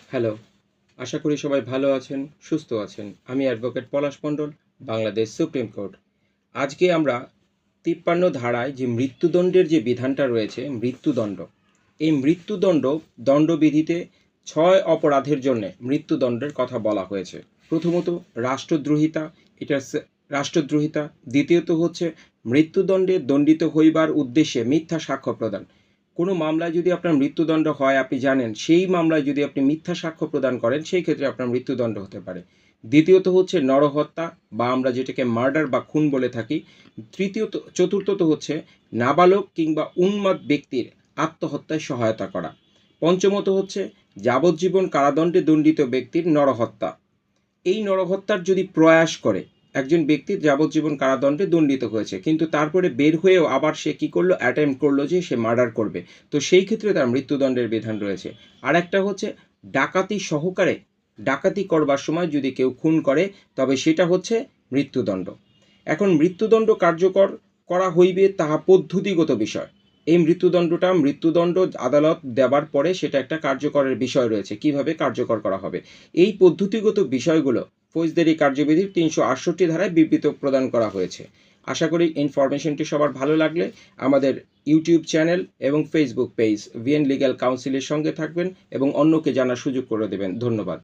Hello, আশা করি সবাই ভালো আছেন, সুস্থ আছেন। আমি অ্যাডভোকেট পলাশ মণ্ডল, বাংলাদেশ সুপ্রিম কোর্ট। আজকে আমরা ৫৩ ধারায় যে মৃত্যুদণ্ডের যে বিধানটা রয়েছে, মৃত্যুদণ্ড। এই মৃত্যুদণ্ড দণ্ডবিধিতে ৬ অপরাধের জন্যে মৃত্যুদণ্ডের কথা বলা হয়েছে। প্রথমত রাষ্ট্রদ্রোহিতা, রাষ্ট্রদ্রোহিতা। দ্বিতীয়ত হচ্ছে মৃত্যুদণ্ডে দণ্ডিত হইবার উদ্দেশ্যে মিথ্যা সাক্ষ্য প্রদান। কোনো মামলায় যদি আপনার মৃত্যুদণ্ড হয়, আপনি জানেন সেই মামলায় যদি আপনি মিথ্যা সাক্ষ্য প্রদান করেন, সেই ক্ষেত্রে আপনার মৃত্যুদণ্ড হতে পারে। দ্বিতীয়ত হচ্ছে নরহত্যা, বা আমরা যেটাকে মার্ডার বা খুন বলে থাকি। চতুর্থত হচ্ছে নাবালক কিংবা উন্মাদ ব্যক্তির আত্মহত্যায় সহায়তা করা। পঞ্চমত হচ্ছে যাবজ্জীবন কারাদণ্ডে দণ্ডিত ব্যক্তির নরহত্যা। এই নরহত্যার যদি প্রয়াস করে, একজন ব্যক্তি যাবজ্জীবন কারাদণ্ডে দণ্ডিত হয়েছে, কিন্তু তারপরে বের হয়েও আবার সে কী করলো, অ্যাটেম্প্ট করলো যে সে মার্ডার করবে, তো সেই ক্ষেত্রে তার মৃত্যুদণ্ডের বিধান রয়েছে। আর একটা হচ্ছে ডাকাতি সহকারে ডাকাতি করবার সময় যদি কেউ খুন করে, তবে সেটা হচ্ছে মৃত্যুদণ্ড। এখন মৃত্যুদণ্ড কার্যকর করা হইবে তাহা পদ্ধতিগত বিষয়। এই মৃত্যুদণ্ড আদালত দেবার পরে সেটা একটা কার্যকরের বিষয় রয়েছে, কিভাবে কার্যকর করা হবে। এই পদ্ধতিগত বিষয়গুলো ফৌজদারি কার্যবিধির ৩৬৮ ধারায় বিবৃত প্রদান করা হয়েছে। আশা করি ইনফরমেশনটি সবার ভালো লাগলে আমাদের ইউটিউব চ্যানেল এবং ফেসবুক পেজ ভিএন লিগ্যাল কাউন্সিলের সঙ্গে থাকবেন এবং অন্যকে জানার সুযোগ করে দেবেন। ধন্যবাদ।